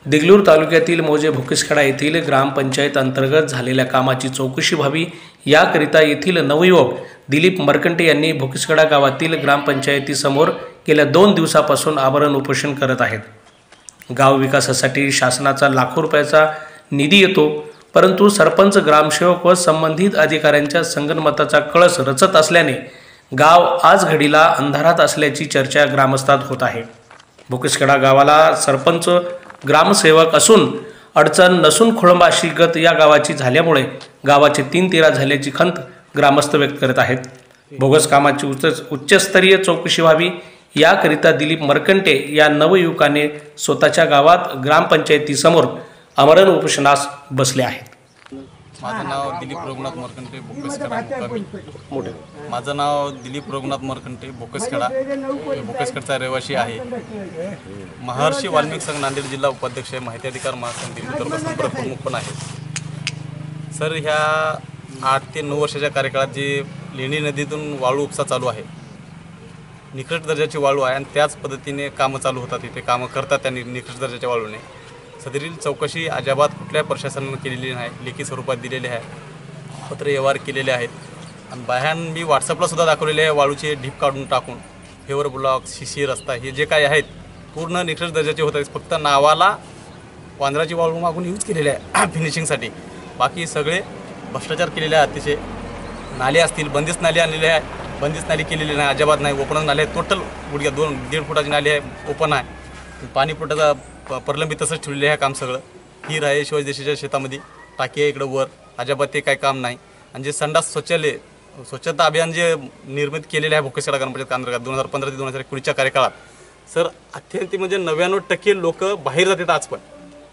देगलूर तालुक्यातील मोजे भोकेसखेडा येथील ग्रामपंचायत अंतर्गत झालेल्या कामाची चौकशी व्हावी याकरिता येथील नवयुवक दिलीप मरकंटे यांनी भोकेसखेडा गावातील ग्रामपंचायतीसमोर गेल्या 2 दिवसापासून आमरण उपोषण करत आहेत। गाव विकासासाठी शासनाचा लाखो रुपयाचा निधी येतो, परंतु सरपंच, ग्रामसेवक व संबंधित अधिकाऱ्यांच्या संगनमताचा कळस रचत असल्याने गाव आज घडीला अंधारात असल्याची चर्चा ग्रामस्थात होत आहे। भोकेसखेडा गावाला सरपंच, ग्रामसेवक असून अडचण नसून खोळंबा अशी गत या गावाची झाल्यामुळे गावाचे 3-13 झाल्याची खंत ग्रामस्थ व्यक्त करत आहेत। बोगस कामाची उच्चस्तरीय चौकशी व्हावी याकरिता दिलीप मरकंटे या नवयुवकाने स्वतःच्या गावात ग्रामपंचायतीसमोर आमरण उपोषणास बसले आहेत। माझं नाव दिलीप रघुनाथ मरकंटे, भोकेसखेडा मुक्कामी। माझं नाव दिलीप रघुनाथ मरकंटे, भोकेसखेडा, भोकेसखेडचा रहिवासी आहे। महर्षी वाल्मिकी संघ नांदेड जिल्हा उपाध्यक्ष आहे, माहिती अधिकार महासंघ दिल्ली तालुका संपर्क प्रमुख पण आहे। सर, ह्या 8 ते 9 वर्षाच्या कार्यकाळात जे लेणी नदीतून वाळू उपसा चालू आहे, निकृष्ट दर्जाची वाळू आहे आणि त्याच पद्धतीने कामं चालू होतात, इथे कामं करतात त्यांनी निकृष्ट दर्जाच्या वाळूने। सदरील चौकशी अजाबात कुठल्या प्रशासनाने केलेली नाही, लेखी स्वरूपात दिलेले आहे, पत्र व्यवहार केलेले आहेत आणि बाहेर मी व्हॉट्सअपला सुद्धा दाखवलेले आहे। वाळूचे ढीप काढून टाकून फेवर ब्लॉक, सीसी रस्ता हे जे काही आहेत पूर्ण निकृष्ट दर्जाचे होत आहेत। फक्त नावाला वांद्राची वाळू मागून यूज केलेले आहे फिनिशिंगसाठी, बाकी सगळे भ्रष्टाचार केलेले आहे अतिशय। नाले असतील, बंदिस्त नाले आणलेले आहे, बंदिस्त नाली केलेली नाही, अजाबात नाही। ओपन नाले टोटल गुडघ्या 2-1.5 फुटाची नाली आहे, ओपन आहे। पाणी पुरवठ्याचा प्रलंबित तसंच ठेवलेलं आहे काम सगळं। हिर आहे शिवाजी देशाच्या शेतामध्ये, टाकी आहे इकडं वर, अजाबात ते काही काम नाही। आणि जे संडास स्वच्छता अभियान जे निर्मित केलेले आहे भोकेसखेडा ग्रामपंचायत अंतर्गत 2015 ते 2019च्या कार्यकाळात, सर अत्यंत म्हणजे 99% लोक बाहेर जातात। आज पण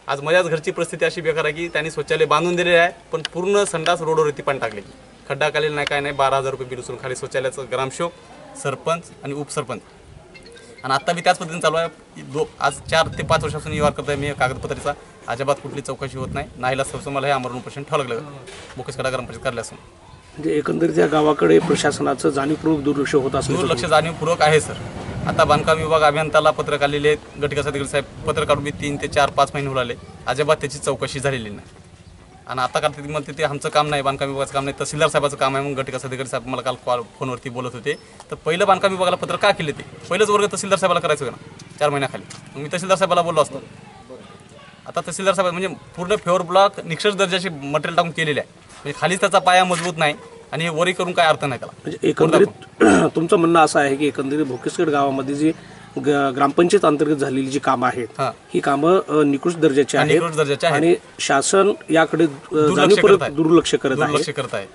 आज माझ्याच घरची परिस्थिती अशी बेकार आहे की त्यांनी शौचालय बांधून दिलेले आहे, पण पूर्ण संडास रोडवरती पण टाकले, खड्डा काढलेला नाही, काय नाही। 12,000 रुपये बिल उचलून खाली शौचालयाचं ग्रामसेवक, सरपंच आणि उपसरपंच। आणि आत्ता मी त्याच पद्धतीने चालू आहे। आज 4 ते 5 वर्षापासून व्यवहार करतोय मी कागदपत्राचा, अजाबात कुठली चौकशी होत नाही। नाहीला सबसं मला हे आमरण उपोषण ठेवावं लागलं भोकेसखेडा ग्रामपंचायत कार्यालयासून। म्हणजे एकंदरीत या गावाकडे प्रशासनाचं जाणीवपूर्वक दुर्लक्ष होत असलं, दुर्लक्ष जाणीवपूर्वक आहे सर। आता बांधकाम विभाग अभियंत्याला पत्र काढलेले आहेत, गटविकास अधिकारी साहेब पत्र काढून मी 3 ते 4-5 महिने होऊन आले, अजाबात त्याची चौकशी झालेली नाही। आणि आता करते म्हणते ते आमचं काम नाही, बांधकाम विभागाचं काम नाही, तहसीलदार साहेबाचं काम आहे। मग गटविकास अधिकारी साहेब मला काल फोनवरती बोलत होते, तर पहिलं बांधकाम विभागाला पत्र का केले ते पहिलंच वर्ग तहसीलदार साहेबाला करायचं होतं ना 4 महिन्याखाली। मग मी तहसीलदार साहेबाला बोललो असतो। आता तहसीलदार साहेब म्हणजे पूर्ण फेवर ब्लॉक निकृष्ट दर्जाचे मटेरियल टाकून केलेले आहे, म्हणजे खालीच त्याचा पाया मजबूत नाही आणि हे वरी करून काय अर्थ नाही त्याला। म्हणजे एकंदरीत तुमचं म्हणणं असं आहे की एकंदरीत भोकेसखेड गावामध्ये जी ग्रामपंचायत अंतर्गत झालेली जी कामं आहेत ही कामं निकृष्ट दर्जाची आहेत आणि शासन याकडे दुर्लक्ष करत आहे।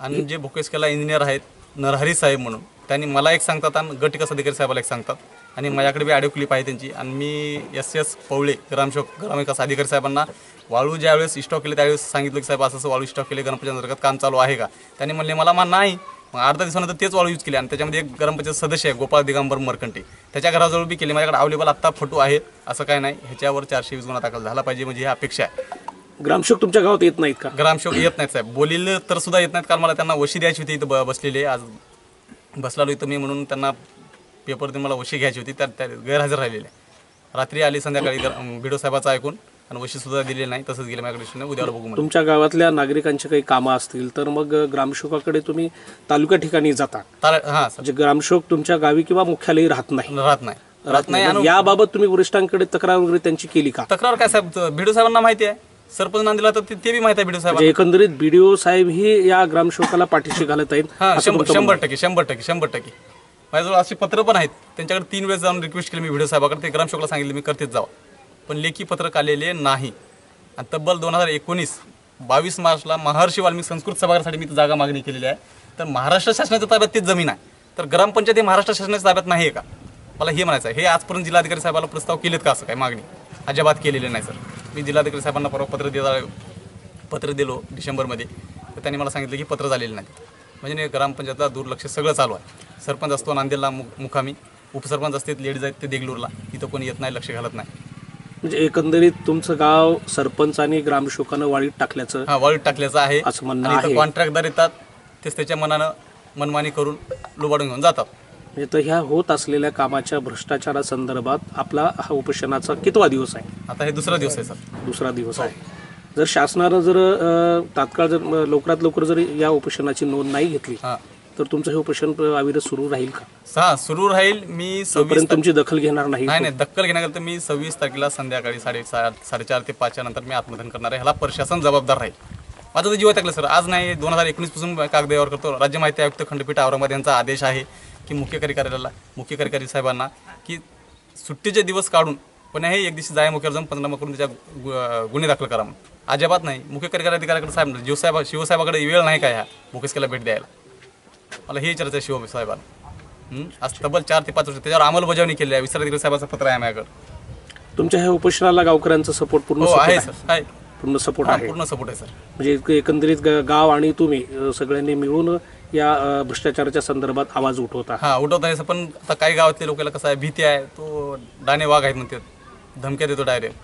आणि जे भोकेसखेडा इंजिनियर आहेत नरहरी साहेब म्हणून, त्यांनी मला एक सांगतात आणि गटविकास अधिकारी साहेबाला एक सांगतात, आणि माझ्याकडे बी ऑडिओ क्लिप आहे त्यांची। आणि मी SS पवळे ग्रामसेवक, ग्रामविकास अधिकारी साहेबांना वाळू ज्यावेळेस स्टॉक केले त्यावेळेस सांगितलं की साहेब असं वाळू स्टॉक केले, ग्रामपंचायत अंतर्गत काम चालू आहे का? त्यांनी म्हणले मला नाही। मग 8-10 दिवसानंतर तेच वाळू यूज केले आणि त्याच्यामध्ये एक ग्रामपंचायत सदस्य आहे गोपाळ दिगंबर मरकंटे, त्याच्या घराजवळ बी केले। माझ्याकडे अवेलेबल आत्ता फोटो आहेत, असं काय नाही। ह्याच्यावर 420 गुन्हा दाखल झाला पाहिजे, म्हणजे ही अपेक्षा आहे। ग्रामसेवक तुमच्या गावात येत नाहीत का? ग्रामसेवक येत नाहीत साहेब, बोलिले तर सुद्धा येत नाहीत, कारण मला त्यांना वशी द्यायची होती। इथं बसलेले आज बसलालो इथं मी, म्हणून त्यांना पेपर देऊन मला वशी घ्यायची होती, त्या गैरहजर राहिलेले। रात्री आली संध्याकाळी व्हिडिओ साहेबाचा ऐकून आणि वशी सुद्धा दिलेली नाही, तसंच गेले माझ्याकडे। उद्याला बघू। तुमच्या गावातल्या नागरिकांची काही कामं असतील तर मग ग्रामसेवकाकडे तुम्ही तालुका ठिकाणी जाता? हां, म्हणजे ग्रामसेवक तुमच्या गावी किंवा मुख्यालयी राहत नाही। आणि याबाबत तुम्ही वरिष्ठांकडे तक्रार वगैरे त्यांची केली का? तक्रार काय साहेब, व्हिडिओ साहेबांना माहिती आहे, सरपंच नांदेला तर ते बी माहिती आहे व्हिडिओ साहेब। एकंदरीत BDO साहेब ही या ग्रामसेवकाला पाठीशी घालत आहेत? 100%। माझ्याजवळ अशी पत्र पण आहेत, त्यांच्याकडे 3 वेळेस जाऊन रिक्वेस्ट केली मी व्हिडिओ साहेबाकडे, ते ग्रामसेवकाला सांगितलं मी करतेच जावा, पण लेखी पत्र काढलेले नाही। आणि तब्बल 2019-22 मार्चला महर्षी वाल्मिकी संस्कृत सभागृहासाठी मी जागा मागणी केलेली आहे, तर महाराष्ट्र शासनाच्या ताब्यात तीच जमीन आहे, तर ग्रामपंचायत हे महाराष्ट्र शासनाच्या ताब्यात नाही आहे का? मला हे म्हणायचं आहे। हे आजपर्यंत जिल्हाधिकारी साहेबाला प्रस्ताव केलेत का? असं काय मागणी अजाबात केलेली नाही सर। मी जिल्हाधिकारी साहेबांना परवा पत्र दिलो डिसेंबरमध्ये, तर त्यांनी मला सांगितलं की पत्र झालेलं नाही, म्हणजे ग्रामपंचायतला दुर्लक्ष सगळं चालू आहे। सरपंच असतो नांदेडला मुकामी, उपसरपंच असते लेडीज आहेत ते देगलूरला, इथं कोणी येत नाही, लक्ष घालत नाही। म्हणजे एकंदरीत तुमचं गाव सरपंच आणि ग्रामसेवकानं वाळीत टाकल्याचं आहे असं म्हणणं आहे। कॉन्ट्रॅक्टदार येतात, तेच त्याच्या मनमानी करून लुबाडून घेऊन जातात। म्हणजे तर ह्या होत असलेल्या कामाच्या भ्रष्टाचारासंदर्भात आपला हा उपोषणाचा कितवा दिवस आहे? आता हे दुसरा दिवस आहे सर. दुसरा दिवस आहे. जर शासनानं जर तात्काळ जर लवकरात लवकर जर या उपोषणाची नोंद नाही घेतली हां तर तुमचं हे उपोषण अविरत सुरू राहील का? सुरू राहील. मी 26 तुमची दखल घेणार नाही? नाही दखल घेण्याकरता मी 26 तारखेला संध्याकाळी 4:30 ते 5च्या नंतर मी आत्मदहन करणार आहे. ह्याला प्रशासन जबाबदार राहील. माझं तर जीव टाकलं सर. आज नाही 2019 पासून कागद व्यवहार करतो. राज्य माहिती आयुक्त खंडपीठ औरंगाबाद यांचा आदेश आहे की मुख्य कार्यकारी साहेबांना की सुट्टीचे दिवस काढून पुण्याही एक दिवशी जायमुख्यावर जाऊन पंचनामा करून त्याच्या गुन्हे दाखल करा. अजिबात नाही. मुख्य कार्यकारी अधिकाऱ्याकडे साहेब शिवसाहेबाकडे वेळ नाही का ह्या मुकेशला भेट द्यायला? मला ही चर्चा शिवसाहेबांना आज तब्बल 4 ते 5 वर्ष त्याच्यावर अंमलबजावणी केली आहे. विसरा अधिकारी साहेबांचं पत्र आहे माझ्याकडे. तुमच्या ह्या उपोषणाला गावकऱ्यांचा सपोर्ट पूर्ण हो support आहे सर. आहे पूर्ण सपोर्ट आहे? पूर्ण सपोर्ट आहे सर. म्हणजे एकंदरीत गाव आणि तुम्ही सगळ्यांनी मिळून या भ्रष्टाचाराच्या संदर्भात आवाज उठवता? हां उठवत आहे. पण आता काही गावातल्या लोकांना कसं आहे भीती आहे. तो दाणे वाघ आहेत म्हणते, धमक्या देतो डायरेक्ट.